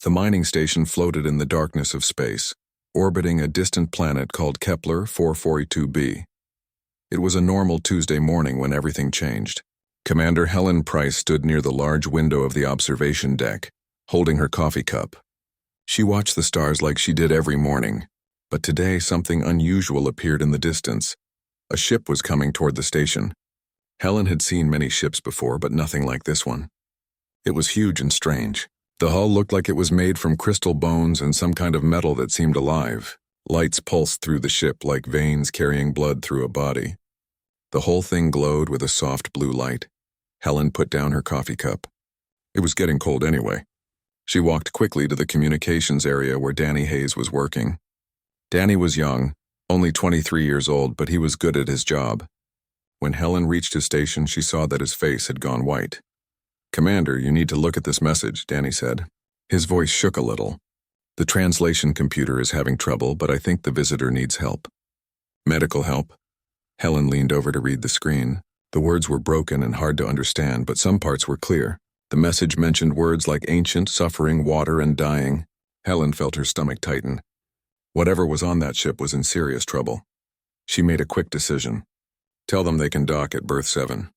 The mining station floated in the darkness of space, orbiting a distant planet called Kepler 442b. It was a normal Tuesday morning when everything changed. Commander Helen Price stood near the large window of the observation deck, holding her coffee cup. She watched the stars like she did every morning, but today something unusual appeared in the distance. A ship was coming toward the station. Helen had seen many ships before, but nothing like this one. It was huge and strange. The hull looked like it was made from crystal bones and some kind of metal that seemed alive. Lights pulsed through the ship like veins carrying blood through a body. The whole thing glowed with a soft blue light. Helen put down her coffee cup. It was getting cold anyway. She walked quickly to the communications area where Danny Hayes was working. Danny was young, only 23 years old, but he was good at his job. When Helen reached his station, she saw that his face had gone white. "Commander, you need to look at this message," Danny said. His voice shook a little. "The translation computer is having trouble, but I think the visitor needs help." "Medical help?" Helen leaned over to read the screen. The words were broken and hard to understand, but some parts were clear. The message mentioned words like ancient, suffering, water, and dying. Helen felt her stomach tighten. Whatever was on that ship was in serious trouble. She made a quick decision. "Tell them they can dock at berth 7.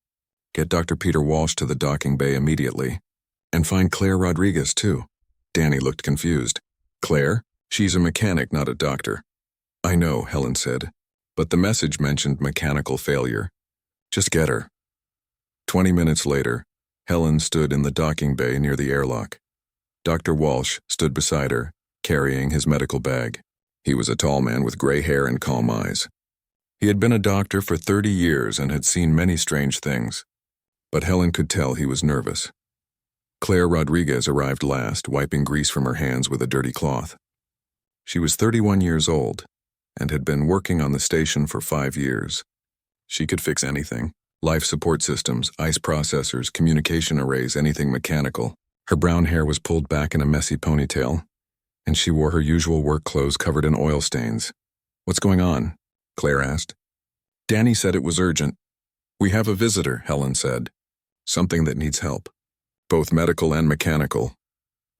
Get Dr. Peter Walsh to the docking bay immediately. And find Claire Rodriguez, too." Danny looked confused. "Claire? She's a mechanic, not a doctor." "I know," Helen said, "but the message mentioned mechanical failure. Just get her." 20 minutes later, Helen stood in the docking bay near the airlock. Dr. Walsh stood beside her, carrying his medical bag. He was a tall man with gray hair and calm eyes. He had been a doctor for 30 years and had seen many strange things. But Helen could tell he was nervous. Claire Rodriguez arrived last, wiping grease from her hands with a dirty cloth. She was 31 years old and had been working on the station for 5 years. She could fix anything: life support systems, ice processors, communication arrays, anything mechanical. Her brown hair was pulled back in a messy ponytail, and she wore her usual work clothes covered in oil stains. "What's going on?" Claire asked. Danny said it was urgent. "We have a visitor," Helen said. "Something that needs help. Both medical and mechanical."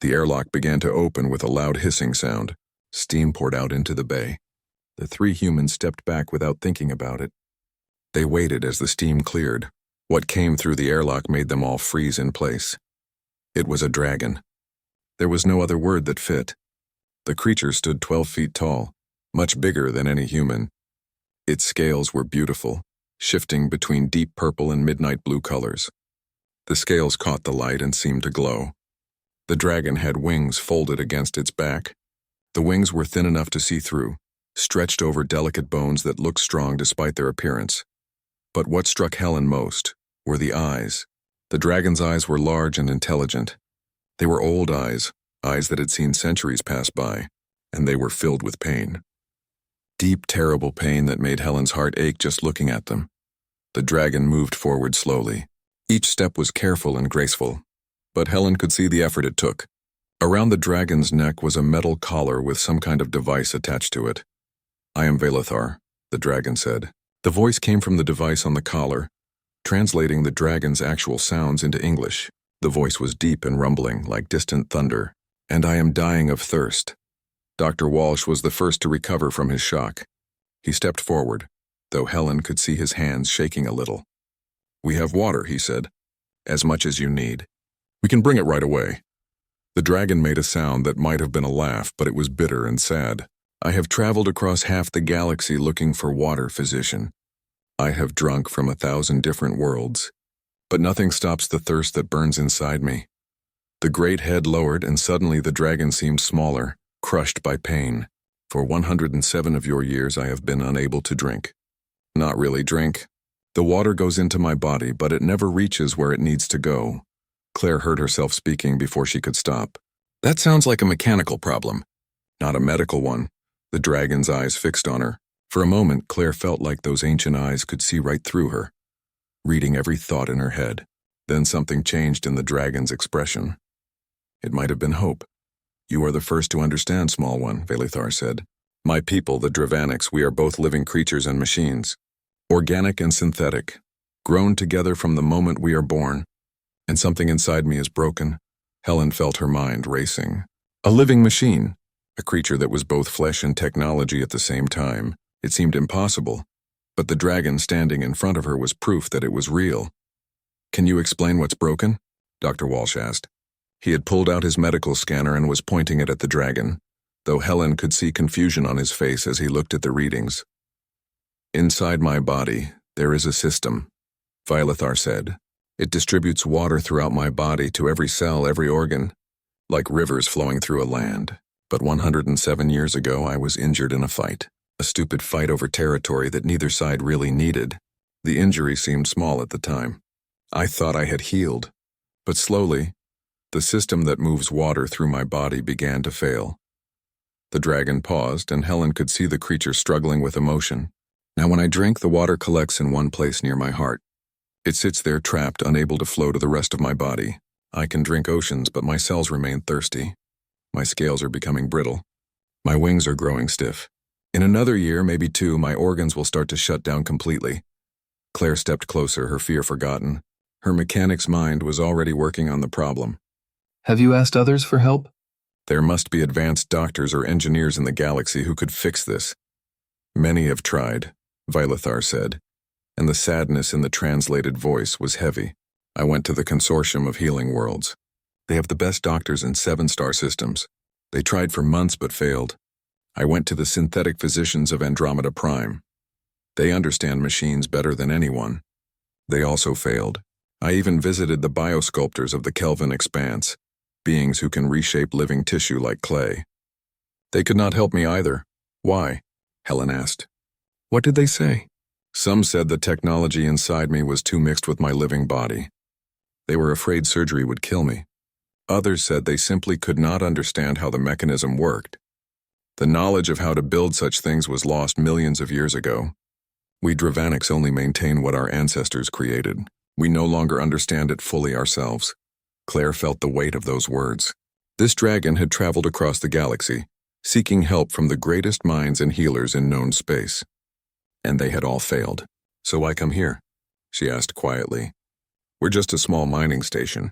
The airlock began to open with a loud hissing sound. Steam poured out into the bay. The 3 humans stepped back without thinking about it. They waited as the steam cleared. What came through the airlock made them all freeze in place. It was a dragon. There was no other word that fit. The creature stood 12 feet tall, much bigger than any human. Its scales were beautiful, shifting between deep purple and midnight blue colors. The scales caught the light and seemed to glow. The dragon had wings folded against its back. The wings were thin enough to see through, stretched over delicate bones that looked strong despite their appearance. But what struck Helen most were the eyes. The dragon's eyes were large and intelligent. They were old eyes that had seen centuries pass by, and they were filled with pain. Deep, terrible pain that made Helen's heart ache just looking at them. The dragon moved forward slowly. Each step was careful and graceful, but Helen could see the effort it took. Around the dragon's neck was a metal collar with some kind of device attached to it. "I am Velithar," the dragon said. The voice came from the device on the collar, translating the dragon's actual sounds into English. The voice was deep and rumbling, like distant thunder. "And I am dying of thirst." Dr. Walsh was the first to recover from his shock. He stepped forward, though Helen could see his hands shaking a little. "We have water," he said. "As much as you need. We can bring it right away." The dragon made a sound that might have been a laugh, but it was bitter and sad. "I have traveled across half the galaxy looking for water, physician. I have drunk from 1,000 different worlds, but nothing stops the thirst that burns inside me." The great head lowered, and suddenly the dragon seemed smaller, crushed by pain. "For 107 of your years I have been unable to drink." "Not really drink. The water goes into my body, but it never reaches where it needs to go." Claire heard herself speaking before she could stop. "That sounds like a mechanical problem, not a medical one." The dragon's eyes fixed on her. For a moment, Claire felt like those ancient eyes could see right through her, reading every thought in her head. Then something changed in the dragon's expression. It might have been hope. "You are the first to understand, small one," Velithar said. "My people, the Dravanics, we are both living creatures and machines. Organic and synthetic, grown together from the moment we are born. And something inside me is broken." Helen felt her mind racing. A living machine, a creature that was both flesh and technology at the same time. It seemed impossible, but the dragon standing in front of her was proof that it was real. "Can you explain what's broken?" Dr. Walsh asked. He had pulled out his medical scanner and was pointing it at the dragon, though Helen could see confusion on his face as he looked at the readings. "Inside my body, there is a system," Vilethar said. "It distributes water throughout my body to every cell, every organ, like rivers flowing through a land. But 107 years ago, I was injured in a fight. A stupid fight over territory that neither side really needed. The injury seemed small at the time. I thought I had healed. But slowly, the system that moves water through my body began to fail." The dragon paused, and Helen could see the creature struggling with emotion. "Now when I drink, the water collects in one place near my heart. It sits there trapped, unable to flow to the rest of my body. I can drink oceans, but my cells remain thirsty. My scales are becoming brittle. My wings are growing stiff. In another year, maybe 2, my organs will start to shut down completely." Claire stepped closer, her fear forgotten. Her mechanic's mind was already working on the problem. "Have you asked others for help?" "There must be advanced doctors or engineers in the galaxy who could fix this." "Many have tried," Vilethar said, and the sadness in the translated voice was heavy. "I went to the Consortium of Healing Worlds. They have the best doctors in 7-star systems. They tried for months but failed. I went to the Synthetic Physicians of Andromeda Prime. They understand machines better than anyone. They also failed. I even visited the biosculptors of the Kelvin Expanse, beings who can reshape living tissue like clay. They could not help me either." "Why?" Helen asked. "What did they say?" "Some said the technology inside me was too mixed with my living body. They were afraid surgery would kill me. Others said they simply could not understand how the mechanism worked. The knowledge of how to build such things was lost millions of years ago. We Dravanics only maintain what our ancestors created. We no longer understand it fully ourselves." Claire felt the weight of those words. This dragon had traveled across the galaxy, seeking help from the greatest minds and healers in known space. And they had all failed. "So why come here?" she asked quietly. "We're just a small mining station.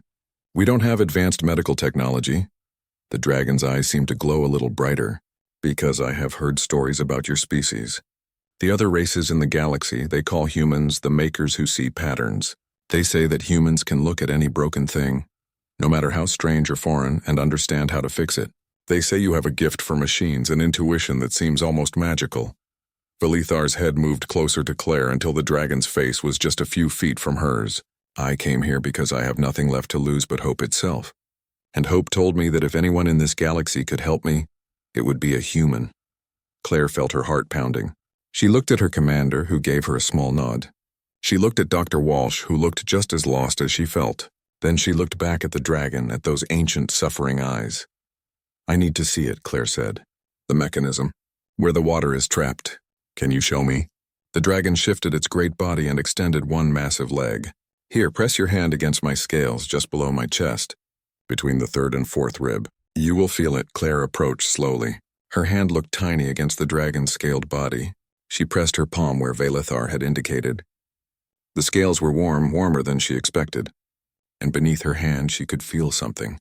We don't have advanced medical technology." The dragon's eyes seemed to glow a little brighter. "Because I have heard stories about your species. The other races in the galaxy, they call humans the makers who see patterns. They say that humans can look at any broken thing, no matter how strange or foreign, and understand how to fix it. They say you have a gift for machines, an intuition that seems almost magical." Vilethar's head moved closer to Claire until the dragon's face was just a few feet from hers. "I came here because I have nothing left to lose but hope itself. And hope told me that if anyone in this galaxy could help me, it would be a human." Claire felt her heart pounding. She looked at her commander, who gave her a small nod. She looked at Dr. Walsh, who looked just as lost as she felt. Then she looked back at the dragon, at those ancient, suffering eyes. "I need to see it," Claire said. "The mechanism. Where the water is trapped. Can you show me?" The dragon shifted its great body and extended one massive leg. "Here, press your hand against my scales, just below my chest, between the 3rd and 4th rib. You will feel it." Claire approached slowly. Her hand looked tiny against the dragon's scaled body. She pressed her palm where Vilethar had indicated. The scales were warm, warmer than she expected, and beneath her hand she could feel something.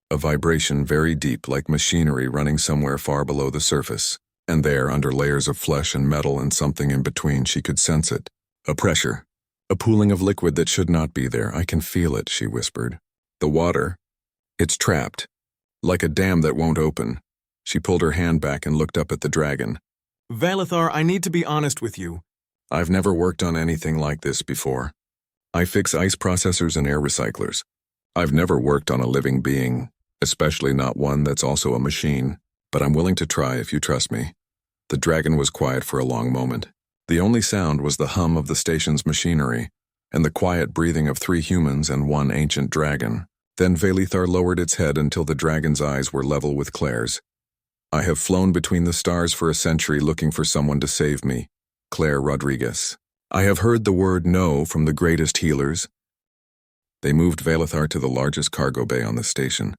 A vibration very deep, like machinery running somewhere far below the surface, and there, under layers of flesh and metal and something in between, she could sense it. A pressure, a pooling of liquid that should not be there. "I can feel it," she whispered. "The water, it's trapped, like a dam that won't open." She pulled her hand back and looked up at the dragon. "Vilethar, I need to be honest with you. "I've never worked on anything like this before. I fix ice processors and air recyclers. I've never worked on a living being, especially not one that's also a machine, but I'm willing to try if you trust me." The dragon was quiet for a long moment. The only sound was the hum of the station's machinery, and the quiet breathing of 3 humans and 1 ancient dragon. Then Vilethar lowered its head until the dragon's eyes were level with Claire's. "I have flown between the stars for a century looking for someone to save me. Claire Rodriguez. I have heard the word no from the greatest healers." They moved Vilethar to the largest cargo bay on the station.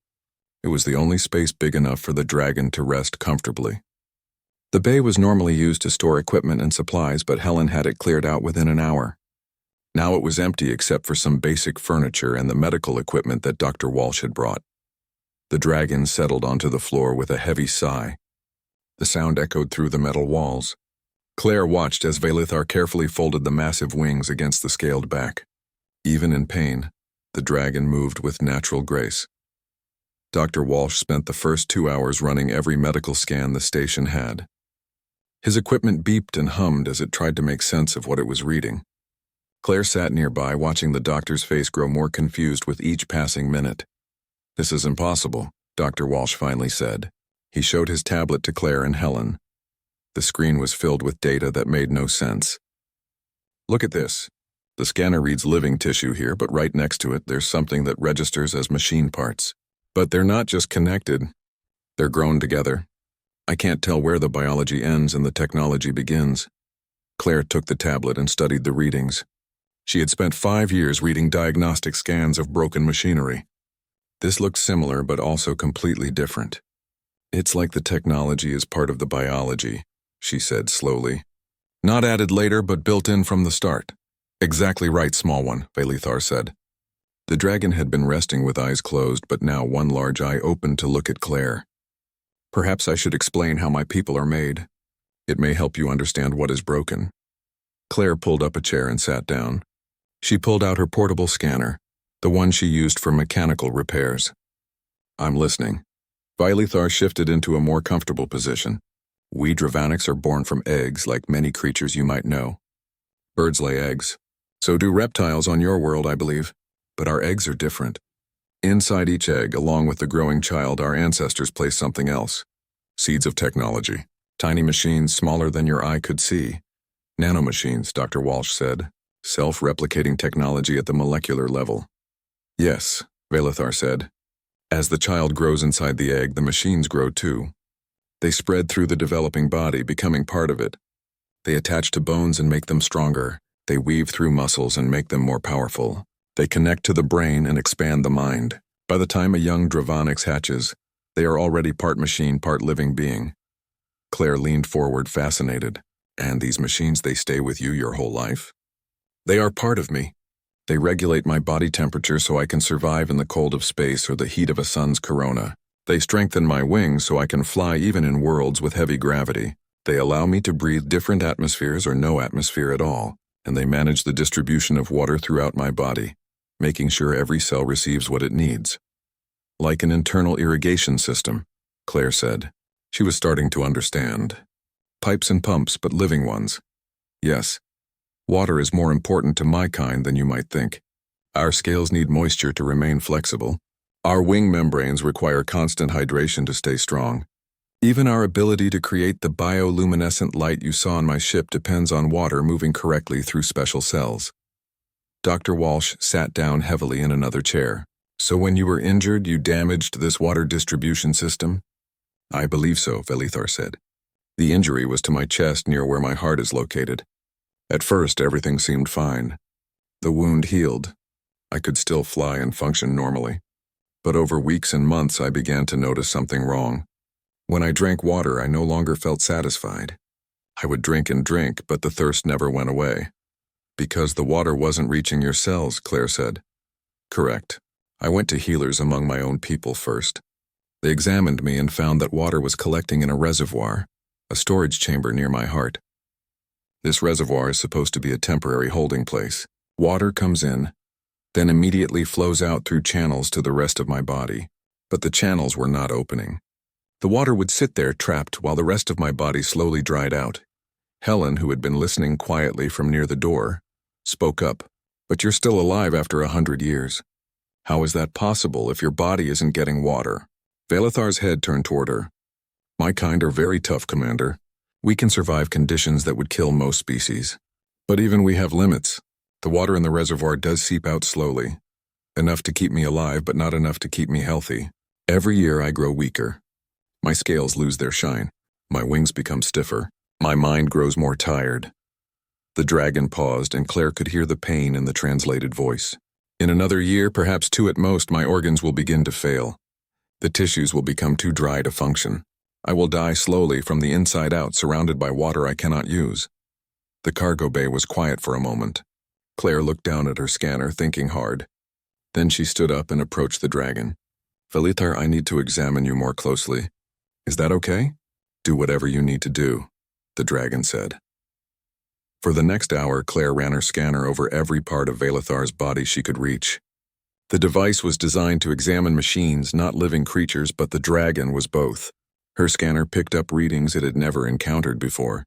It was the only space big enough for the dragon to rest comfortably. The bay was normally used to store equipment and supplies, but Helen had it cleared out within an hour. Now it was empty except for some basic furniture and the medical equipment that Dr. Walsh had brought. The dragon settled onto the floor with a heavy sigh. The sound echoed through the metal walls. Claire watched as Valithar carefully folded the massive wings against the scaled back. Even in pain, the dragon moved with natural grace. Dr. Walsh spent the first 2 hours running every medical scan the station had. His equipment beeped and hummed as it tried to make sense of what it was reading. Claire sat nearby, watching the doctor's face grow more confused with each passing minute. "This is impossible," Dr. Walsh finally said. He showed his tablet to Claire and Helen. The screen was filled with data that made no sense. "Look at this. The scanner reads living tissue here, but right next to it there's something that registers as machine parts. But they're not just connected. They're grown together. I can't tell where the biology ends and the technology begins." Claire took the tablet and studied the readings. She had spent 5 years reading diagnostic scans of broken machinery. This looked similar but also completely different. "It's like the technology is part of the biology," she said slowly. "Not added later but built in from the start." "Exactly right, small one," Valithar said. The dragon had been resting with eyes closed, but now one large eye opened to look at Claire. "Perhaps I should explain how my people are made. It may help you understand what is broken." Claire pulled up a chair and sat down. She pulled out her portable scanner, the one she used for mechanical repairs. "I'm listening." Valithar shifted into a more comfortable position. "We Dravanics are born from eggs, like many creatures you might know. Birds lay eggs. So do reptiles on your world, I believe. But our eggs are different. Inside each egg, along with the growing child, our ancestors placed something else. Seeds of technology. Tiny machines smaller than your eye could see. Nanomachines," Dr. Walsh said. "Self-replicating technology at the molecular level." "Yes," Valithar said. "As the child grows inside the egg, the machines grow too. They spread through the developing body, becoming part of it. They attach to bones and make them stronger. They weave through muscles and make them more powerful. They connect to the brain and expand the mind. By the time a young Dravanix hatches, they are already part machine, part living being." Claire leaned forward, fascinated. "And these machines, they stay with you your whole life?" "They are part of me. They regulate my body temperature so I can survive in the cold of space or the heat of a sun's corona. They strengthen my wings so I can fly even in worlds with heavy gravity. They allow me to breathe different atmospheres or no atmosphere at all, and they manage the distribution of water throughout my body, making sure every cell receives what it needs. Like an internal irrigation system," Claire said. She was starting to understand. "Pipes and pumps, but living ones. Yes. Water is more important to my kind than you might think. Our scales need moisture to remain flexible. Our wing membranes require constant hydration to stay strong. Even our ability to create the bioluminescent light you saw on my ship depends on water moving correctly through special cells." Dr. Walsh sat down heavily in another chair. "So when you were injured, you damaged this water distribution system?" "I believe so," Valithar said. "The injury was to my chest near where my heart is located. At first, everything seemed fine. The wound healed. I could still fly and function normally. But over weeks and months, I began to notice something wrong. When I drank water, I no longer felt satisfied. I would drink and drink, but the thirst never went away." "Because the water wasn't reaching your cells," Claire said. "Correct. I went to healers among my own people first. They examined me and found that water was collecting in a reservoir, a storage chamber near my heart. This reservoir is supposed to be a temporary holding place. Water comes in, then immediately flows out through channels to the rest of my body. But the channels were not opening. The water would sit there trapped while the rest of my body slowly dried out. Helen, who had been listening quietly from near the door, spoke up. "But you're still alive after 100 years. How is that possible if your body isn't getting water?" Valithar's head turned toward her. "My kind are very tough, Commander. We can survive conditions that would kill most species. But even we have limits. The water in the reservoir does seep out slowly. Enough to keep me alive, but not enough to keep me healthy. Every year I grow weaker. My scales lose their shine. My wings become stiffer. My mind grows more tired." The dragon paused, and Claire could hear the pain in the translated voice. "In another year, perhaps 2 at most, my organs will begin to fail. The tissues will become too dry to function. I will die slowly from the inside out, surrounded by water I cannot use." The cargo bay was quiet for a moment. Claire looked down at her scanner, thinking hard. Then she stood up and approached the dragon. Velithar, I need to examine you more closely. Is that okay? Do whatever you need to do, the dragon said. For the next hour, Claire ran her scanner over every part of Velithar's body she could reach. The device was designed to examine machines, not living creatures, but the dragon was both. Her scanner picked up readings it had never encountered before.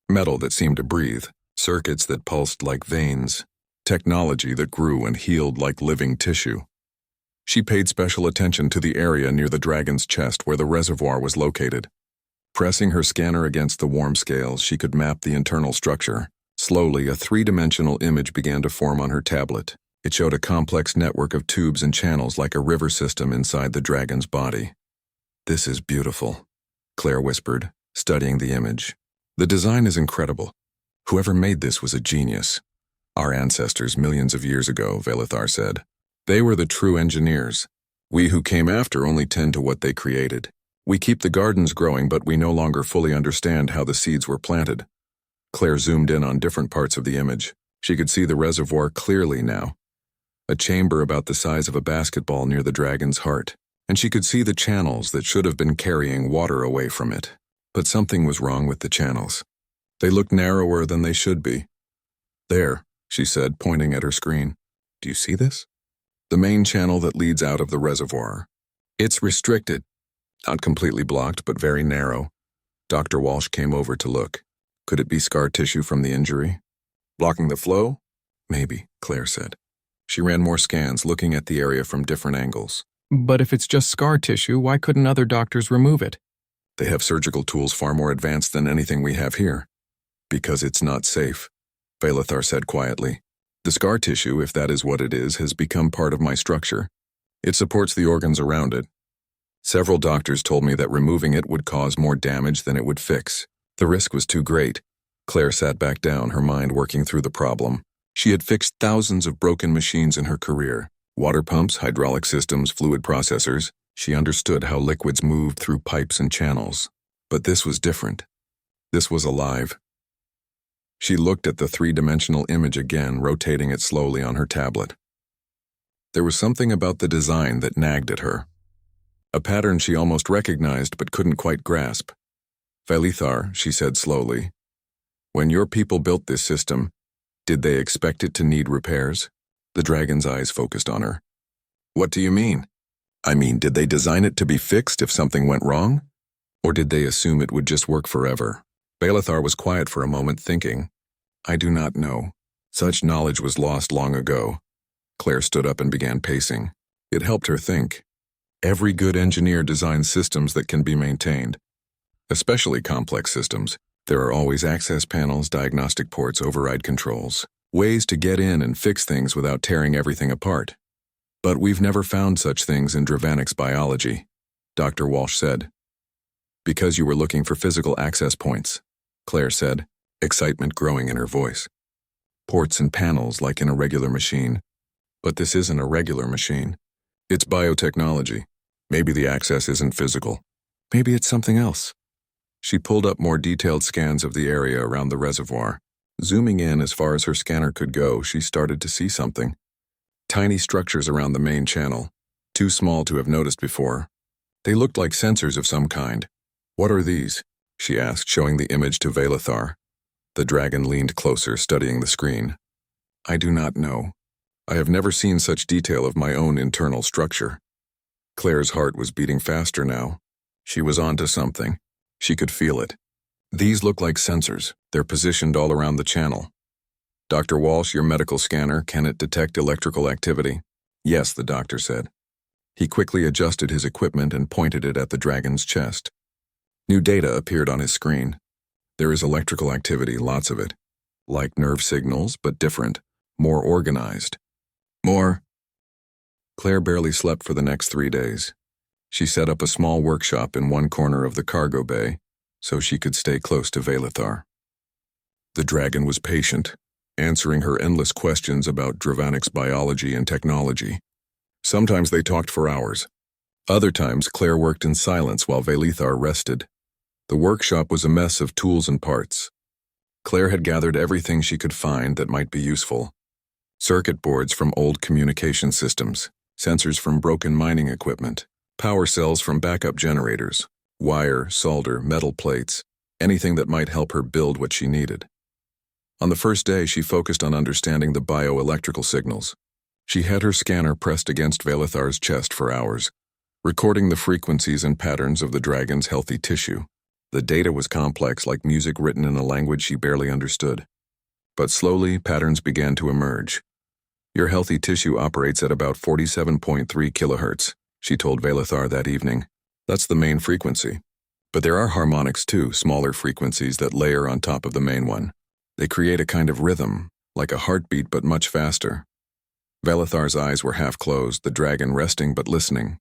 Metal that seemed to breathe, circuits that pulsed like veins, technology that grew and healed like living tissue. She paid special attention to the area near the dragon's chest where the reservoir was located. Pressing her scanner against the warm scales, she could map the internal structure. Slowly, a three-dimensional image began to form on her tablet. It showed a complex network of tubes and channels like a river system inside the dragon's body. "This is beautiful," Claire whispered, studying the image. "The design is incredible. Whoever made this was a genius. Our ancestors millions of years ago," Velithar said. "They were the true engineers. We who came after only tend to what they created. We keep the gardens growing, but we no longer fully understand how the seeds were planted." Claire zoomed in on different parts of the image. She could see the reservoir clearly now. A chamber about the size of a basketball near the dragon's heart, and she could see the channels that should have been carrying water away from it. But something was wrong with the channels. They looked narrower than they should be. "There," she said, pointing at her screen. "Do you see this? The main channel that leads out of the reservoir. It's restricted. Not completely blocked, but very narrow." Dr. Walsh came over to look. Could it be scar tissue from the injury? Blocking the flow? Maybe, Claire said. She ran more scans, looking at the area from different angles. But if it's just scar tissue, why couldn't other doctors remove it? They have surgical tools far more advanced than anything we have here. Because it's not safe, Velithar said quietly. The scar tissue, if that is what it is, has become part of my structure. It supports the organs around it. Several doctors told me that removing it would cause more damage than it would fix. The risk was too great. Claire sat back down, her mind working through the problem. She had fixed thousands of broken machines in her career. Water pumps, hydraulic systems, fluid processors. She understood how liquids moved through pipes and channels. But this was different. This was alive. She looked at the three-dimensional image again, rotating it slowly on her tablet. There was something about the design that nagged at her. A pattern she almost recognized but couldn't quite grasp. Velithar, she said slowly, when your people built this system, did they expect it to need repairs? The dragon's eyes focused on her. What do you mean? I mean, did they design it to be fixed if something went wrong? Or did they assume it would just work forever? Velithar was quiet for a moment, thinking. I do not know. Such knowledge was lost long ago. Claire stood up and began pacing. It helped her think. Every good engineer designs systems that can be maintained. Especially complex systems. There are always access panels, diagnostic ports, override controls. Ways to get in and fix things without tearing everything apart. But we've never found such things in Dravanic's biology, Dr. Walsh said. Because you were looking for physical access points, Claire said, excitement growing in her voice. Ports and panels like in a regular machine. But this isn't a regular machine. It's biotechnology. Maybe the access isn't physical. Maybe it's something else. She pulled up more detailed scans of the area around the reservoir. Zooming in as far as her scanner could go, she started to see something. Tiny structures around the main channel, too small to have noticed before. They looked like sensors of some kind. What are these? She asked, showing the image to Velithar. The dragon leaned closer, studying the screen. I do not know. I have never seen such detail of my own internal structure. Claire's heart was beating faster now. She was onto something. She could feel it. These look like sensors. They're positioned all around the channel. Dr. Walsh, your medical scanner, can it detect electrical activity? Yes, the doctor said. He quickly adjusted his equipment and pointed it at the dragon's chest. New data appeared on his screen. There is electrical activity, lots of it. Like nerve signals, but different. More organized. More. Claire barely slept for the next 3 days. She set up a small workshop in one corner of the cargo bay so she could stay close to Velithar. The dragon was patient, answering her endless questions about Dravanic's biology and technology. Sometimes they talked for hours. Other times, Claire worked in silence while Velithar rested. The workshop was a mess of tools and parts. Claire had gathered everything she could find that might be useful. Circuit boards from old communication systems, sensors from broken mining equipment, Power cells from backup generators, wire, solder, metal plates, anything that might help her build what she needed. On the first day, she focused on understanding the bioelectrical signals. She had her scanner pressed against Velithar's chest for hours, recording the frequencies and patterns of the dragon's healthy tissue. The data was complex, like music written in a language she barely understood. But slowly, patterns began to emerge. Your healthy tissue operates at about 47.3 kilohertz, she told Velithar that evening. That's the main frequency. But there are harmonics too, smaller frequencies that layer on top of the main one. They create a kind of rhythm, like a heartbeat but much faster. Velithar's eyes were half closed, the dragon resting but listening.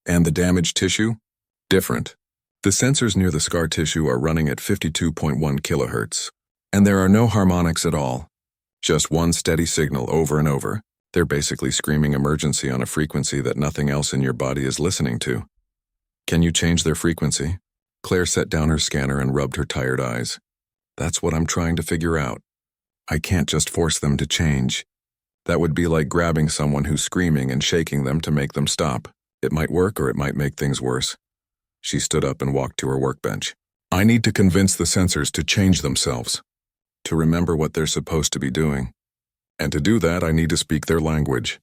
And the damaged tissue? Different. The sensors near the scar tissue are running at 52.1 kilohertz. And there are no harmonics at all. Just one steady signal over and over. They're basically screaming emergency on a frequency that nothing else in your body is listening to. Can you change their frequency? Claire set down her scanner and rubbed her tired eyes. That's what I'm trying to figure out. I can't just force them to change. That would be like grabbing someone who's screaming and shaking them to make them stop. It might work or it might make things worse. She stood up and walked to her workbench. I need to convince the sensors to change themselves, to remember what they're supposed to be doing. And to do that, I need to speak their language.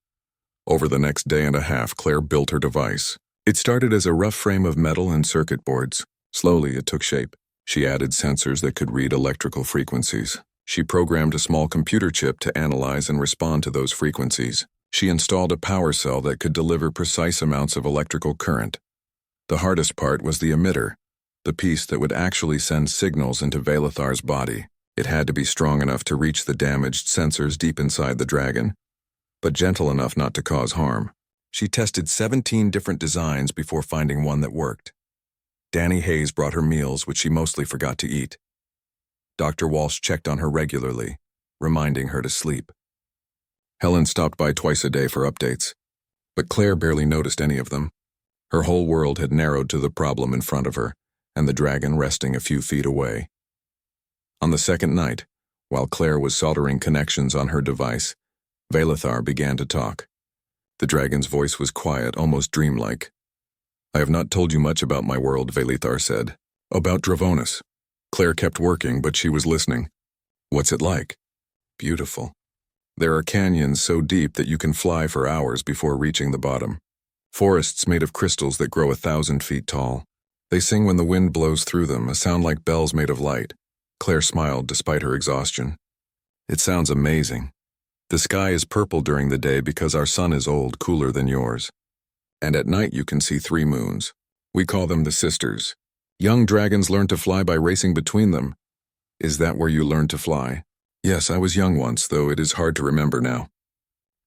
Over the next day and a half, Claire built her device. It started as a rough frame of metal and circuit boards. Slowly, it took shape. She added sensors that could read electrical frequencies. She programmed a small computer chip to analyze and respond to those frequencies. She installed a power cell that could deliver precise amounts of electrical current. The hardest part was the emitter, the piece that would actually send signals into Velithar's body. It had to be strong enough to reach the damaged sensors deep inside the dragon, but gentle enough not to cause harm. She tested 17 different designs before finding one that worked. Danny Hayes brought her meals, which she mostly forgot to eat. Dr. Walsh checked on her regularly, reminding her to sleep. Helen stopped by twice a day for updates, but Claire barely noticed any of them. Her whole world had narrowed to the problem in front of her, and the dragon resting a few feet away. On the second night, while Claire was soldering connections on her device, Velithar began to talk. The dragon's voice was quiet, almost dreamlike. I have not told you much about my world, Velithar said. About Dravonis. Claire kept working, but she was listening. What's it like? Beautiful. There are canyons so deep that you can fly for hours before reaching the bottom. Forests made of crystals that grow 1,000 feet tall. They sing when the wind blows through them, a sound like bells made of light. Claire smiled despite her exhaustion. It sounds amazing. The sky is purple during the day because our sun is old, cooler than yours. And at night you can see 3 moons. We call them the sisters. Young dragons learn to fly by racing between them. Is that where you learned to fly? Yes, I was young once, though it is hard to remember now.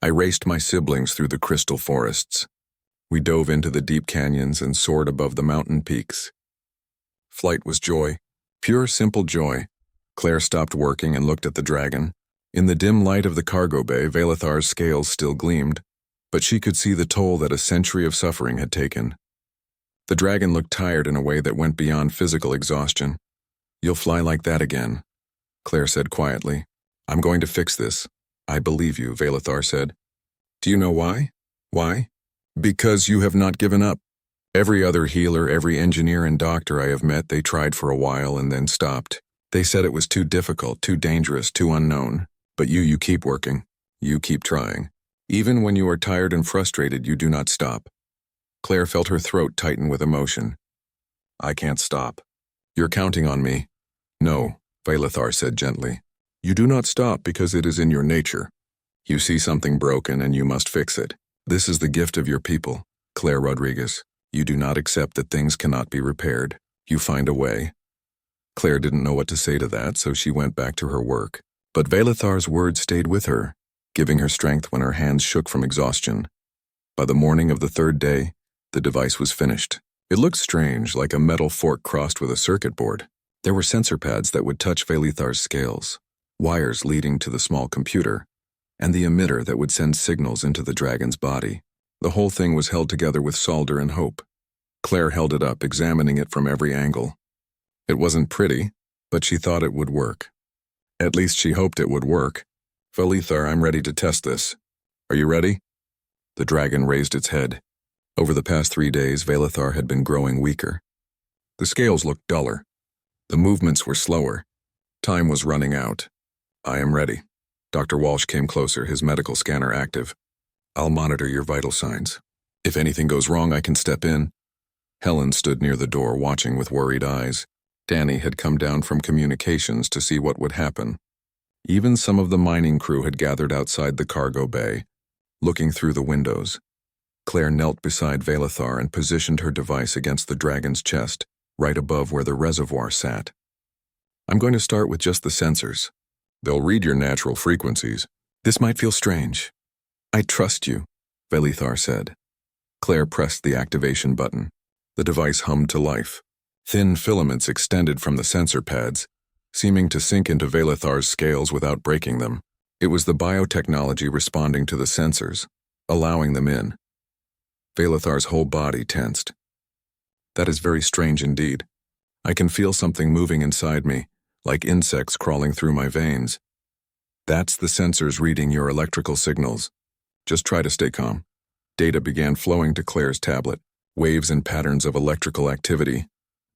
I raced my siblings through the crystal forests. We dove into the deep canyons and soared above the mountain peaks. Flight was joy, pure, simple joy. Claire stopped working and looked at the dragon. In the dim light of the cargo bay, Velithar's scales still gleamed, but she could see the toll that a century of suffering had taken. The dragon looked tired in a way that went beyond physical exhaustion. You'll fly like that again, Claire said quietly. I'm going to fix this. I believe you, Velithar said. Do you know why? Why? Because you have not given up. Every other healer, every engineer and doctor I have met, they tried for a while and then stopped. They said it was too difficult, too dangerous, too unknown. But you keep working. You keep trying. Even when you are tired and frustrated, you do not stop. Claire felt her throat tighten with emotion. I can't stop. You're counting on me. No, Velithar said gently. You do not stop because it is in your nature. You see something broken and you must fix it. This is the gift of your people, Claire Rodriguez. You do not accept that things cannot be repaired. You find a way. Claire didn't know what to say to that, so she went back to her work. But Velithar's words stayed with her, giving her strength when her hands shook from exhaustion. By the morning of the 3rd day, the device was finished. It looked strange, like a metal fork crossed with a circuit board. There were sensor pads that would touch Velithar's scales, wires leading to the small computer, and the emitter that would send signals into the dragon's body. The whole thing was held together with solder and hope. Claire held it up, examining it from every angle. It wasn't pretty, but she thought it would work. At least she hoped it would work. Velithar, I'm ready to test this. Are you ready? The dragon raised its head. Over the past 3 days, Valithar had been growing weaker. The scales looked duller. The movements were slower. Time was running out. I am ready. Dr. Walsh came closer, his medical scanner active. I'll monitor your vital signs. If anything goes wrong, I can step in. Helen stood near the door, watching with worried eyes. Danny had come down from communications to see what would happen. Even some of the mining crew had gathered outside the cargo bay, looking through the windows. Claire knelt beside Valithar and positioned her device against the dragon's chest, right above where the reservoir sat. I'm going to start with just the sensors. They'll read your natural frequencies. This might feel strange. I trust you, Valithar said. Claire pressed the activation button. The device hummed to life. Thin filaments extended from the sensor pads, seeming to sink into Valithar's scales without breaking them. It was the biotechnology responding to the sensors, allowing them in. Valithar's whole body tensed. That is very strange indeed. I can feel something moving inside me, like insects crawling through my veins. That's the sensors reading your electrical signals. Just try to stay calm. Data began flowing to Claire's tablet, waves and patterns of electrical activity,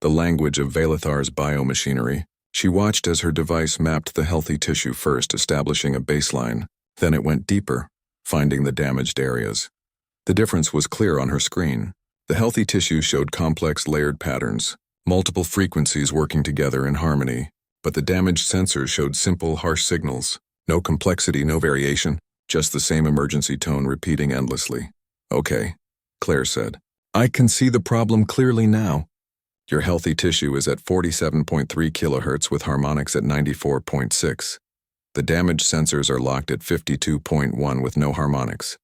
the language of Valithar's biomachinery. She watched as her device mapped the healthy tissue first, establishing a baseline. Then it went deeper, finding the damaged areas. The difference was clear on her screen. The healthy tissue showed complex layered patterns, multiple frequencies working together in harmony, but the damaged sensors showed simple, harsh signals. No complexity, no variation, just the same emergency tone repeating endlessly. Okay, Claire said. I can see the problem clearly now. Your healthy tissue is at 47.3 kilohertz with harmonics at 94.6. The damaged sensors are locked at 52.1 with no harmonics.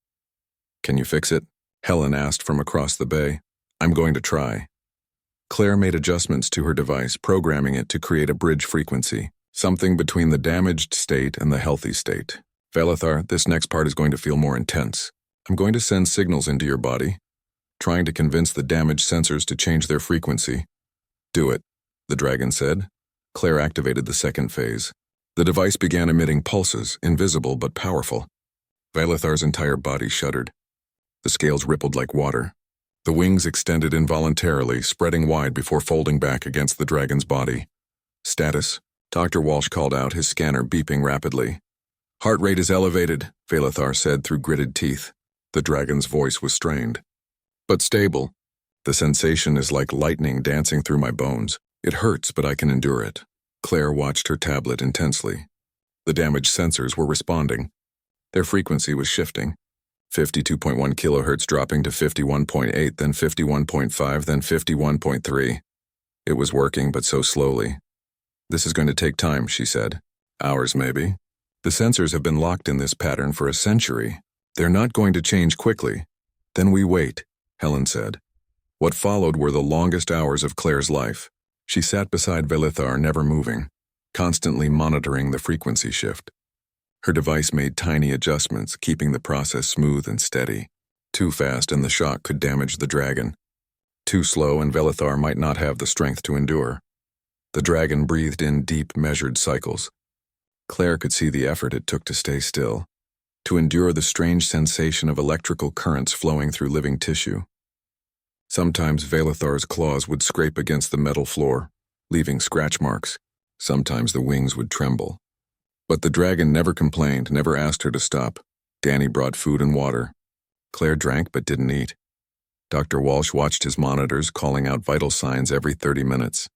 Can you fix it? Helen asked from across the bay. I'm going to try. Claire made adjustments to her device, programming it to create a bridge frequency, something between the damaged state and the healthy state. Valithar, this next part is going to feel more intense. I'm going to send signals into your body, trying to convince the damaged sensors to change their frequency. Do it, the dragon said. Claire activated the second phase. The device began emitting pulses, invisible but powerful. Valithar's entire body shuddered. The scales rippled like water. The wings extended involuntarily, spreading wide before folding back against the dragon's body. Status, Dr. Walsh called out, his scanner beeping rapidly. Heart rate is elevated, Valithar said through gritted teeth. The dragon's voice was strained. But stable. The sensation is like lightning dancing through my bones. It hurts, but I can endure it. Claire watched her tablet intensely. The damaged sensors were responding. Their frequency was shifting. 52.1 kilohertz dropping to 51.8, then 51.5, then 51.3. It was working, but so slowly. This is going to take time, she said. Hours, maybe. The sensors have been locked in this pattern for a century. They're not going to change quickly. Then we wait, Helen said. What followed were the longest hours of Claire's life. She sat beside Valithar, never moving, constantly monitoring the frequency shift. Her device made tiny adjustments, keeping the process smooth and steady. Too fast and the shock could damage the dragon. Too slow and Valithar might not have the strength to endure. The dragon breathed in deep, measured cycles. Claire could see the effort it took to stay still, to endure the strange sensation of electrical currents flowing through living tissue. Sometimes Valithar's claws would scrape against the metal floor, leaving scratch marks. Sometimes the wings would tremble. But the dragon never complained, never asked her to stop. Danny brought food and water. Claire drank but didn't eat. Dr. Walsh watched his monitors, calling out vital signs every 30 minutes.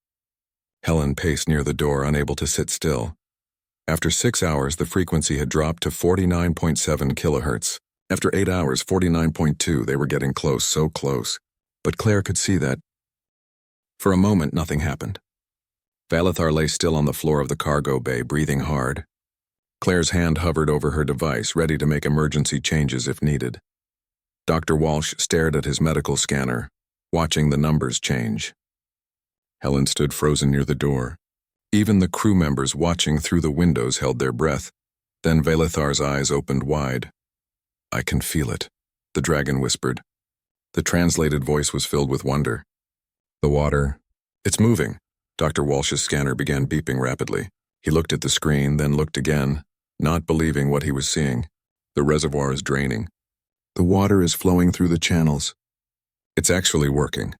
Helen paced near the door, unable to sit still. After 6 hours, the frequency had dropped to 49.7 kilohertz. After 8 hours, 49.2, they were getting close, so close. But Claire could see that. For a moment, nothing happened. Valithar lay still on the floor of the cargo bay, breathing hard. Claire's hand hovered over her device, ready to make emergency changes if needed. Dr. Walsh stared at his medical scanner, watching the numbers change. Helen stood frozen near the door. Even the crew members watching through the windows held their breath. Then Valithar's eyes opened wide. I can feel it, the dragon whispered. The translated voice was filled with wonder. The water, it's moving. Dr. Walsh's scanner began beeping rapidly. He looked at the screen, then looked again, not believing what he was seeing. The reservoir is draining. The water is flowing through the channels. It's actually working.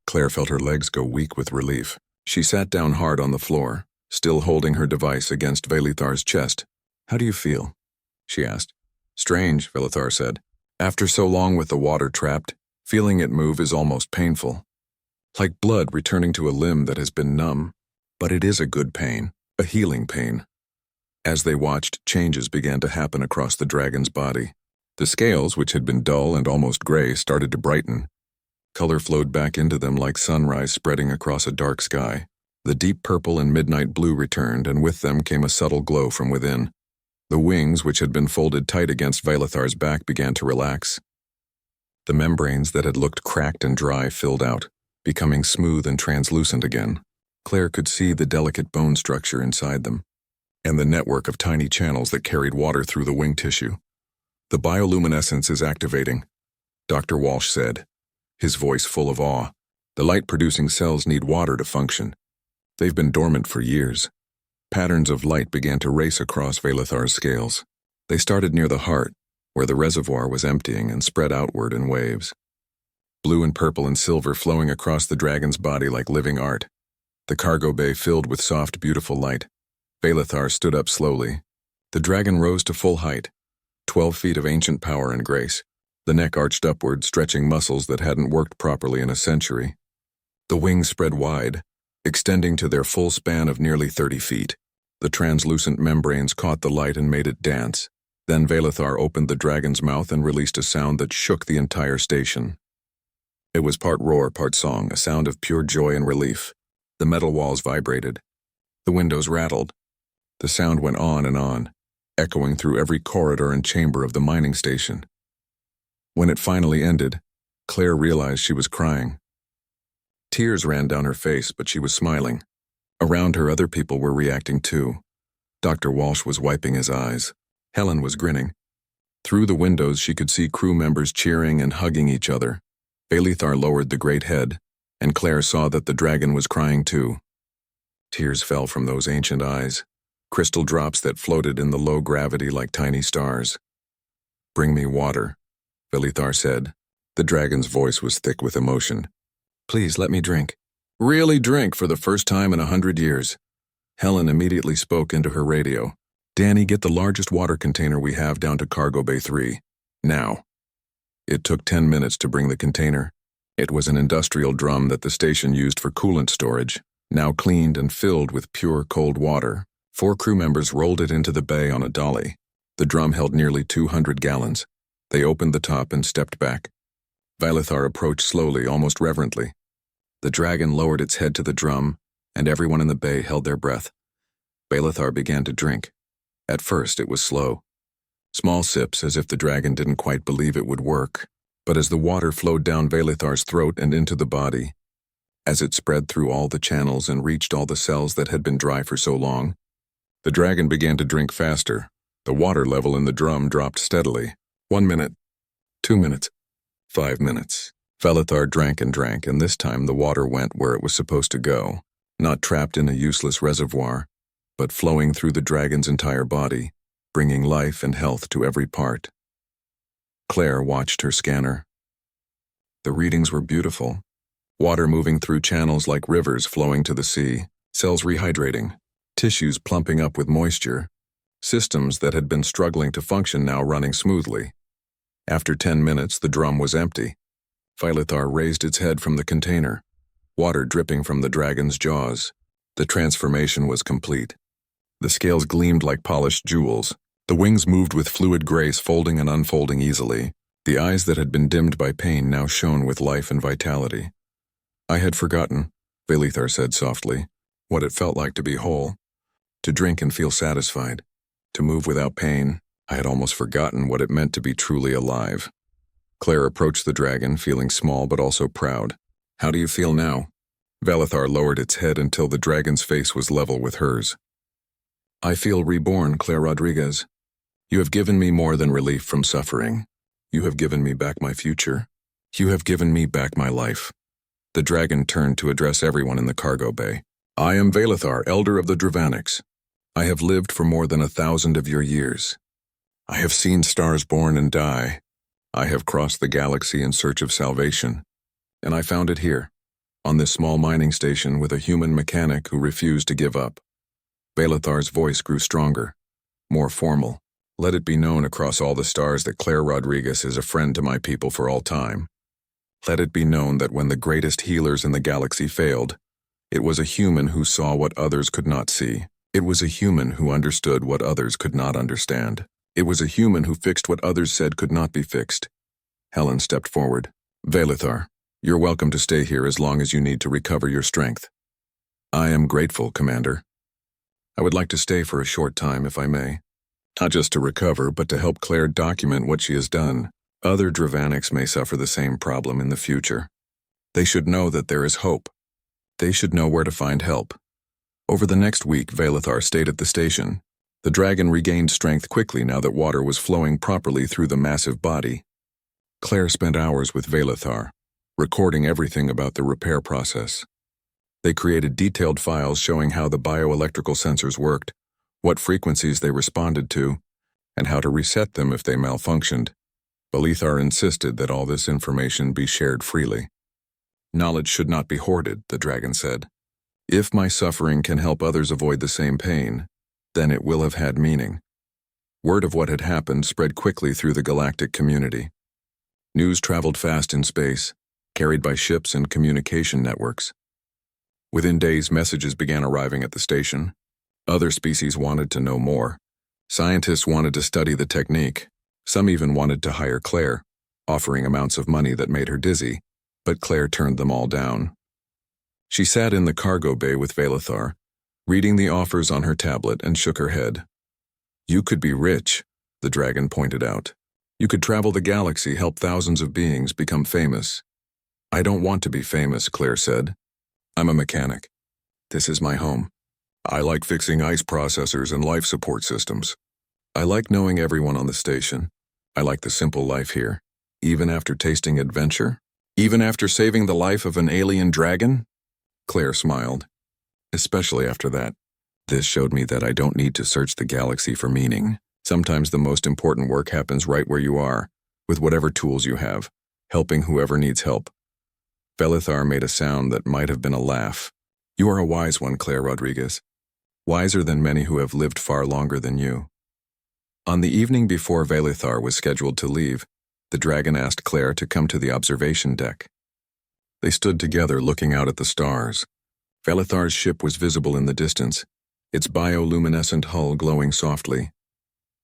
Claire felt her legs go weak with relief. She sat down hard on the floor, still holding her device against Velithar's chest. How do you feel? She asked. Strange, Velithar said. After so long with the water trapped, feeling it move is almost painful. Like blood returning to a limb that has been numb. But it is a good pain, a healing pain. As they watched, changes began to happen across the dragon's body. The scales, which had been dull and almost gray, started to brighten. Color flowed back into them like sunrise spreading across a dark sky. The deep purple and midnight blue returned, and with them came a subtle glow from within. The wings, which had been folded tight against Velithar's back, began to relax. The membranes that had looked cracked and dry filled out, becoming smooth and translucent again. Claire could see the delicate bone structure inside them, and the network of tiny channels that carried water through the wing tissue. The bioluminescence is activating, Dr. Walsh said, his voice full of awe. The light-producing cells need water to function. They've been dormant for years. Patterns of light began to race across Velithar's scales. They started near the heart, where the reservoir was emptying and spread outward in waves. Blue and purple and silver flowing across the dragon's body like living art. The cargo bay filled with soft, beautiful light. Velithar stood up slowly. The dragon rose to full height, 12 feet of ancient power and grace. The neck arched upward, stretching muscles that hadn't worked properly in a century. The wings spread wide, extending to their full span of nearly 30 feet. The translucent membranes caught the light and made it dance. Then Velithar opened the dragon's mouth and released a sound that shook the entire station. It was part roar, part song, a sound of pure joy and relief. The metal walls vibrated. The windows rattled. The sound went on, echoing through every corridor and chamber of the mining station. When it finally ended, Claire realized she was crying. Tears ran down her face, but she was smiling. Around her, other people were reacting too. Dr. Walsh was wiping his eyes. Helen was grinning. Through the windows, she could see crew members cheering and hugging each other. Velithar lowered the great head, and Claire saw that the dragon was crying too. Tears fell from those ancient eyes, crystal drops that floated in the low gravity like tiny stars. Bring me water, Velithar said. The dragon's voice was thick with emotion. Please let me drink. Really drink for the first time in 100 years. Helen immediately spoke into her radio. Danny, get the largest water container we have down to Cargo Bay 3. Now. It took 10 minutes to bring the container. It was an industrial drum that the station used for coolant storage, now cleaned and filled with pure cold water. 4 crew members rolled it into the bay on a dolly. The drum held nearly 200 gallons. They opened the top and stepped back. Velithar approached slowly, almost reverently. The dragon lowered its head to the drum, and everyone in the bay held their breath. Velithar began to drink. At first, it was slow. Small sips, as if the dragon didn't quite believe it would work. But as the water flowed down Velithar's throat and into the body, as it spread through all the channels and reached all the cells that had been dry for so long, the dragon began to drink faster. The water level in the drum dropped steadily. 1 minute, 2 minutes, 5 minutes. Velithar drank, and this time the water went where it was supposed to go, not trapped in a useless reservoir, but flowing through the dragon's entire body, bringing life and health to every part. Claire watched her scanner. The readings were beautiful. Water moving through channels like rivers flowing to the sea, cells rehydrating, tissues plumping up with moisture, systems that had been struggling to function now running smoothly. After 10 minutes, the drum was empty. Velithar raised its head from the container, water dripping from the dragon's jaws. The transformation was complete. The scales gleamed like polished jewels. The wings moved with fluid grace, folding and unfolding easily. The eyes that had been dimmed by pain now shone with life and vitality. I had forgotten, Velithar said softly, what it felt like to be whole, to drink and feel satisfied, to move without pain. I had almost forgotten what it meant to be truly alive. Claire approached the dragon, feeling small but also proud. How do you feel now? Velithar lowered its head until the dragon's face was level with hers. I feel reborn, Claire Rodriguez. You have given me more than relief from suffering. You have given me back my future. You have given me back my life. The dragon turned to address everyone in the cargo bay. I am Velithar, elder of the Dravanics. I have lived for more than 1,000 of your years. I have seen stars born and die. I have crossed the galaxy in search of salvation. And I found it here, on this small mining station with a human mechanic who refused to give up. Valathar's voice grew stronger, more formal. Let it be known across all the stars that Claire Rodriguez is a friend to my people for all time. Let it be known that when the greatest healers in the galaxy failed, it was a human who saw what others could not see. It was a human who understood what others could not understand. It was a human who fixed what others said could not be fixed. Helen stepped forward. Valathar, you're welcome to stay here as long as you need to recover your strength. I am grateful, Commander. I would like to stay for a short time, if I may. Not just to recover, but to help Claire document what she has done. Other Dravanics may suffer the same problem in the future. They should know that there is hope. They should know where to find help. Over the next week, Valathar stayed at the station. The dragon regained strength quickly now that water was flowing properly through the massive body. Claire spent hours with Valathar, recording everything about the repair process. They created detailed files showing how the bioelectrical sensors worked, what frequencies they responded to, and how to reset them if they malfunctioned. Valathar insisted that all this information be shared freely. Knowledge should not be hoarded, the dragon said. If my suffering can help others avoid the same pain, then it will have had meaning. Word of what had happened spread quickly through the galactic community. News traveled fast in space, carried by ships and communication networks. Within days, messages began arriving at the station. Other species wanted to know more. Scientists wanted to study the technique. Some even wanted to hire Claire, offering amounts of money that made her dizzy, but Claire turned them all down. She sat in the cargo bay with Valathar, reading the offers on her tablet, and shook her head. You could be rich, the dragon pointed out. You could travel the galaxy, help thousands of beings become famous. I don't want to be famous, Claire said. I'm a mechanic. This is my home. I like fixing ice processors and life support systems. I like knowing everyone on the station. I like the simple life here. Even after tasting adventure? Even after saving the life of an alien dragon? Claire smiled. Especially after that. This showed me that I don't need to search the galaxy for meaning. Sometimes the most important work happens right where you are, with whatever tools you have, helping whoever needs help. Valathar made a sound that might have been a laugh. You are a wise one, Claire Rodriguez. Wiser than many who have lived far longer than you. On the evening before Valathar was scheduled to leave, the dragon asked Claire to come to the observation deck. They stood together looking out at the stars. Valathar's ship was visible in the distance, its bioluminescent hull glowing softly.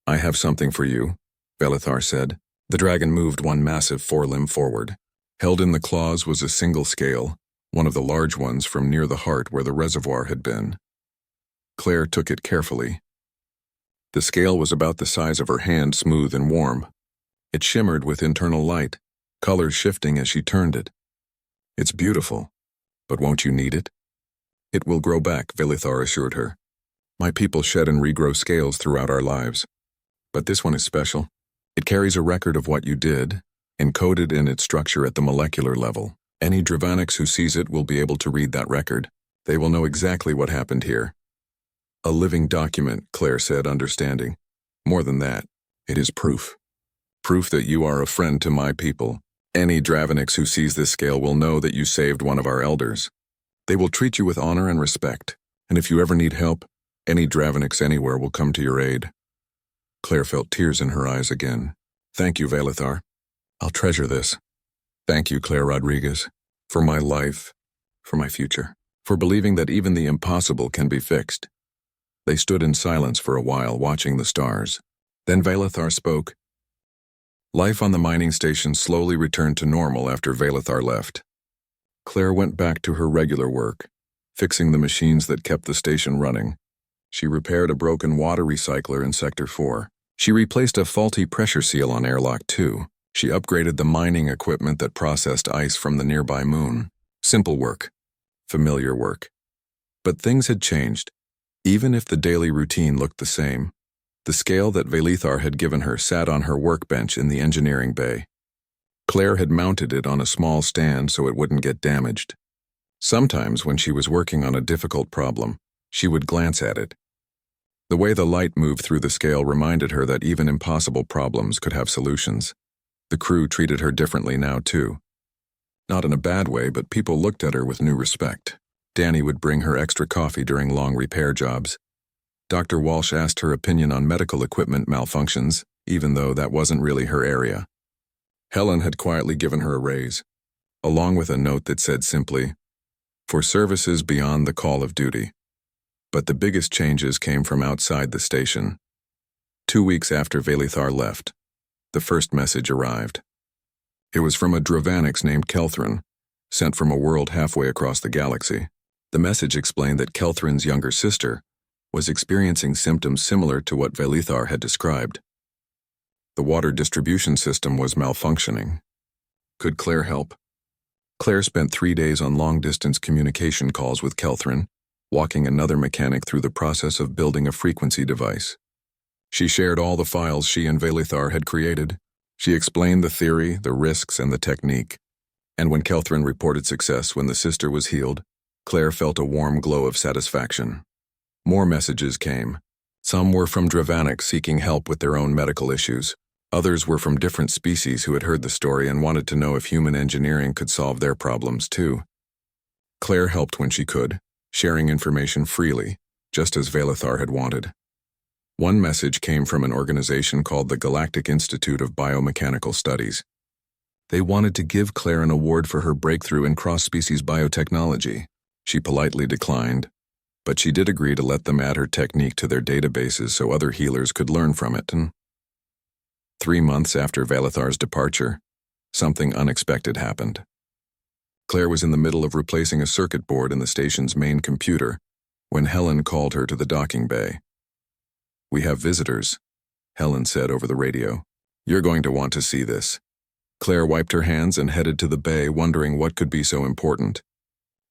I have something for you, Valathar said. The dragon moved one massive forelimb forward. Held in the claws was a single scale, one of the large ones from near the heart where the reservoir had been. Claire took it carefully. The scale was about the size of her hand, smooth and warm. It shimmered with internal light, colors shifting as she turned it. It's beautiful, but won't you need it? It will grow back, Valathar assured her. My people shed and regrow scales throughout our lives. But this one is special. It carries a record of what you did, encoded in its structure at the molecular level. Any Dravanics who sees it will be able to read that record. They will know exactly what happened here. A living document, Claire said, understanding. More than that, it is proof. Proof that you are a friend to my people. Any Dravanics who sees this scale will know that you saved one of our elders. They will treat you with honor and respect, and if you ever need help, any Dravanics anywhere will come to your aid. Claire felt tears in her eyes again. Thank you, Valathar. I'll treasure this. Thank you, Claire Rodriguez, for my life, for my future, for believing that even the impossible can be fixed. They stood in silence for a while, watching the stars. Then Valathar spoke. Life on the mining station slowly returned to normal after Valathar left. Claire went back to her regular work, fixing the machines that kept the station running. She repaired a broken water recycler in Sector 4. She replaced a faulty pressure seal on Airlock 2. She upgraded the mining equipment that processed ice from the nearby moon. Simple work. Familiar work. But things had changed. Even if the daily routine looked the same, the scale that Valathar had given her sat on her workbench in the engineering bay. Claire had mounted it on a small stand so it wouldn't get damaged. Sometimes when she was working on a difficult problem, she would glance at it. The way the light moved through the scale reminded her that even impossible problems could have solutions. The crew treated her differently now, too. Not in a bad way, but people looked at her with new respect. Danny would bring her extra coffee during long repair jobs. Dr. Walsh asked her opinion on medical equipment malfunctions, even though that wasn't really her area. Helen had quietly given her a raise, along with a note that said simply, "For services beyond the call of duty." But the biggest changes came from outside the station. 2 weeks after Valithar left, the first message arrived. It was from a Dravanix named Kelthrin, sent from a world halfway across the galaxy. The message explained that Kelthrin's younger sister was experiencing symptoms similar to what Valithar had described. The water distribution system was malfunctioning. Could Claire help? Claire spent 3 days on long-distance communication calls with Kelthrin, walking another mechanic through the process of building a frequency device. She shared all the files she and Valithar had created. She explained the theory, the risks, and the technique. And when Kelthrin reported success when the sister was healed, Claire felt a warm glow of satisfaction. More messages came. Some were from Dravanix seeking help with their own medical issues. Others were from different species who had heard the story and wanted to know if human engineering could solve their problems too. Claire helped when she could, sharing information freely, just as Valithar had wanted. One message came from an organization called the Galactic Institute of Biomechanical Studies. They wanted to give Claire an award for her breakthrough in cross-species biotechnology. She politely declined, but she did agree to let them add her technique to their databases so other healers could learn from it. 3 months after Valithar's departure, something unexpected happened. Claire was in the middle of replacing a circuit board in the station's main computer when Helen called her to the docking bay. "We have visitors," Helen said over the radio. "You're going to want to see this." Claire wiped her hands and headed to the bay, wondering what could be so important.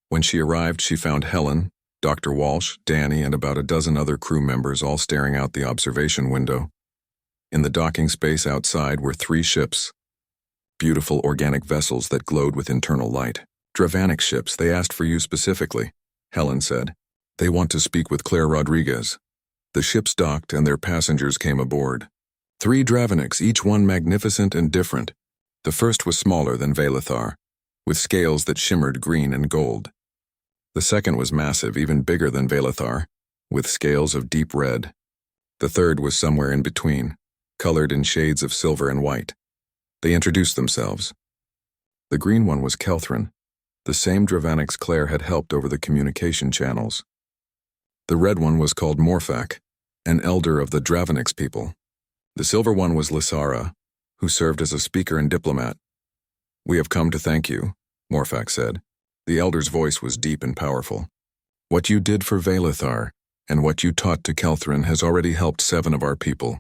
When she arrived, she found Helen, Dr. Walsh, Danny, and about a dozen other crew members all staring out the observation window. In the docking space outside were 3 ships, beautiful organic vessels that glowed with internal light. "Dravanix ships, they asked for you specifically," Helen said. "They want to speak with Claire Rodriguez." The ships docked and their passengers came aboard. 3 Dravanix, each one magnificent and different. The first was smaller than Valithar, with scales that shimmered green and gold. The second was massive, even bigger than Valithar, with scales of deep red. The third was somewhere in between, colored in shades of silver and white. They introduced themselves. The green one was Kelthrin, the same Dravanix Claire had helped over the communication channels. The red one was called Morphak, an elder of the Dravanix people. The silver one was Lysara, who served as a speaker and diplomat. "We have come to thank you," Morphak said. The elder's voice was deep and powerful. "What you did for Valithar, and what you taught to Kelthrin has already helped 7 of our people.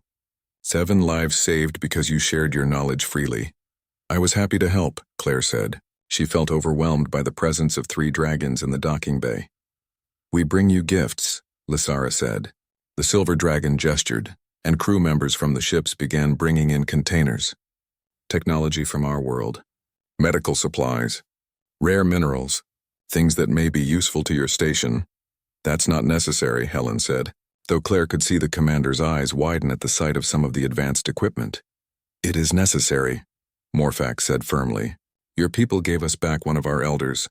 7 lives saved because you shared your knowledge freely." "I was happy to help," Claire said. She felt overwhelmed by the presence of 3 dragons in the docking bay. "We bring you gifts," Lysara said. The silver dragon gestured, and crew members from the ships began bringing in containers. Technology from our world, medical supplies, rare minerals, things that may be useful to your station. "That's not necessary," Helen said, though Claire could see the commander's eyes widen at the sight of some of the advanced equipment. "It is necessary," Morphak said firmly. "Your people gave us back one of our elders.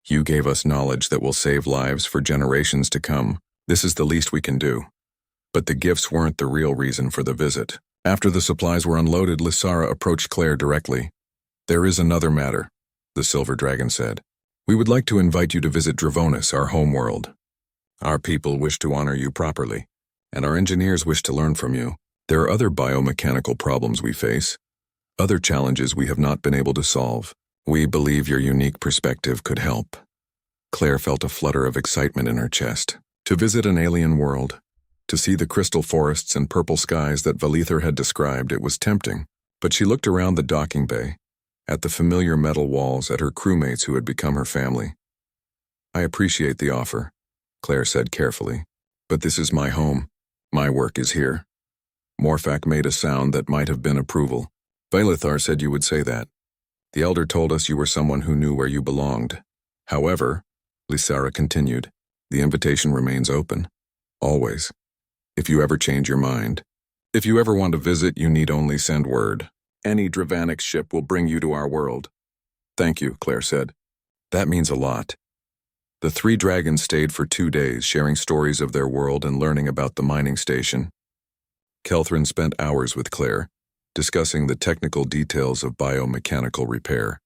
You gave us knowledge that will save lives for generations to come. This is the least we can do." But the gifts weren't the real reason for the visit. After the supplies were unloaded, Lysara approached Claire directly. "There is another matter," the silver dragon said. "We would like to invite you to visit Dravonis, our homeworld. Our people wish to honor you properly, and our engineers wish to learn from you. There are other biomechanical problems we face, other challenges we have not been able to solve. We believe your unique perspective could help." Claire felt a flutter of excitement in her chest. To visit an alien world, to see the crystal forests and purple skies that Valithar had described, it was tempting. But she looked around the docking bay, at the familiar metal walls, at her crewmates who had become her family. "I appreciate the offer," Claire said carefully, "but this is my home. My work is here." Morphak made a sound that might have been approval. "Valithar said you would say that. The elder told us you were someone who knew where you belonged. However," Lysara continued, "the invitation remains open. Always. If you ever change your mind. If you ever want to visit, you need only send word. Any Dravanix ship will bring you to our world." Thank you, Claire said. That means a lot. The three dragons stayed for 2 days, sharing stories of their world and learning about the mining station. Kelthrin spent hours with Claire, discussing the technical details of biomechanical repair.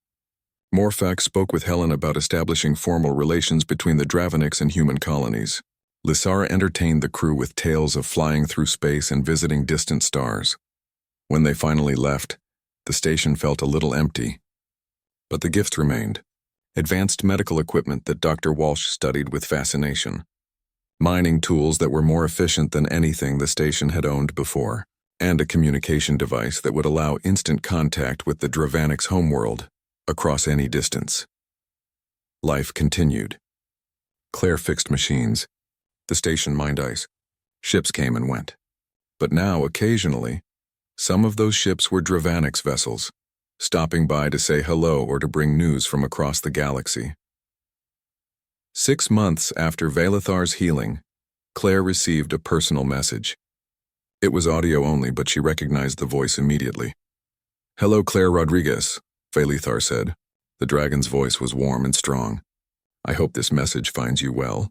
Morfax spoke with Helen about establishing formal relations between the Draveniks and human colonies. Lysara entertained the crew with tales of flying through space and visiting distant stars. When they finally left, the station felt a little empty. But the gifts remained. Advanced medical equipment that Dr. Walsh studied with fascination. Mining tools that were more efficient than anything the station had owned before. And a communication device that would allow instant contact with the Draveniks' homeworld, across any distance. Life continued. Claire fixed machines. The station mined ice. Ships came and went. But now, occasionally, some of those ships were Draveniks' vessels, stopping by to say hello or to bring news from across the galaxy. 6 months after Valethar's healing, Claire received a personal message. It was audio only, but she recognized the voice immediately. "Hello, Claire Rodriguez," Valethar said. The dragon's voice was warm and strong. "I hope this message finds you well.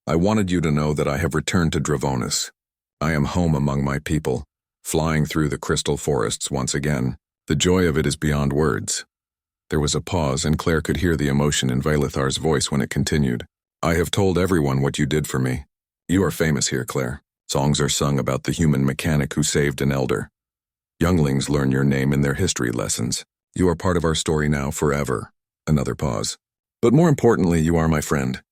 I wanted you to know that I have returned to Dravonis. I am home among my people, flying through the crystal forests once again. The joy of it is beyond words." There was a pause, and Claire could hear the emotion in Valethar's voice when it continued. "I have told everyone what you did for me. You are famous here, Claire. Songs are sung about the human mechanic who saved an elder. Younglings learn your name in their history lessons. You are part of our story now forever." Another pause. "But more importantly, you are my friend,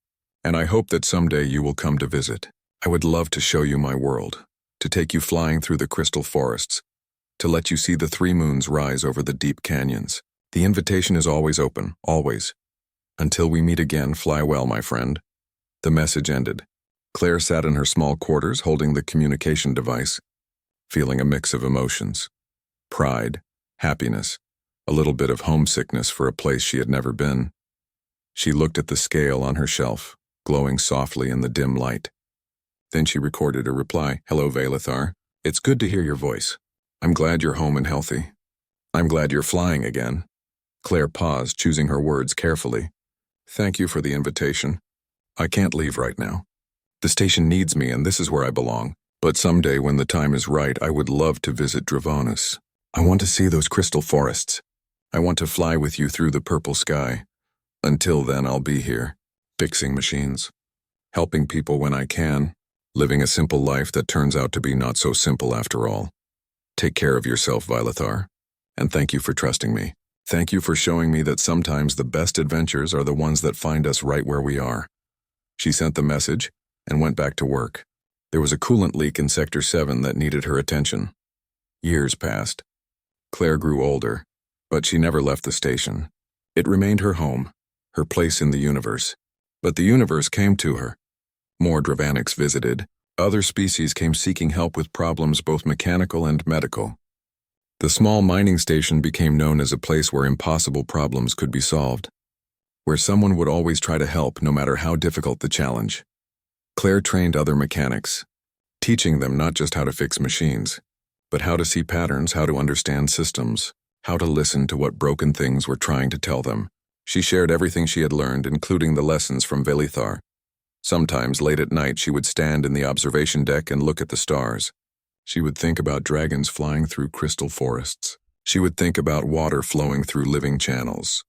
and I hope that someday you will come to visit. I would love to show you my world, to take you flying through the crystal forests, to let you see the 3 moons rise over the deep canyons. The invitation is always open, always. Until we meet again, fly well, my friend." The message ended. Claire sat in her small quarters holding the communication device, feeling a mix of emotions. Pride, happiness, a little bit of homesickness for a place she had never been. She looked at the scale on her shelf, glowing softly in the dim light. Then she recorded a reply. "Hello, Valethar. It's good to hear your voice. I'm glad you're home and healthy. I'm glad you're flying again." Claire paused, choosing her words carefully. "Thank you for the invitation. I can't leave right now. The station needs me, and this is where I belong. But someday, when the time is right, I would love to visit Dravonis. I want to see those crystal forests. I want to fly with you through the purple sky. Until then, I'll be here, fixing machines, helping people when I can, living a simple life that turns out to be not so simple after all. Take care of yourself, Valethar, and thank you for trusting me. Thank you for showing me that sometimes the best adventures are the ones that find us right where we are." She sent the message and went back to work. There was a coolant leak in Sector 7 that needed her attention. Years passed. Claire grew older, but she never left the station. It remained her home, her place in the universe. But the universe came to her. More Draveniks visited. Other species came seeking help with problems both mechanical and medical. The small mining station became known as a place where impossible problems could be solved, where someone would always try to help no matter how difficult the challenge. Claire trained other mechanics, teaching them not just how to fix machines, but how to see patterns, how to understand systems, how to listen to what broken things were trying to tell them. She shared everything she had learned, including the lessons from Valethar. Sometimes, late at night, she would stand in the observation deck and look at the stars. She would think about dragons flying through crystal forests. She would think about water flowing through living channels.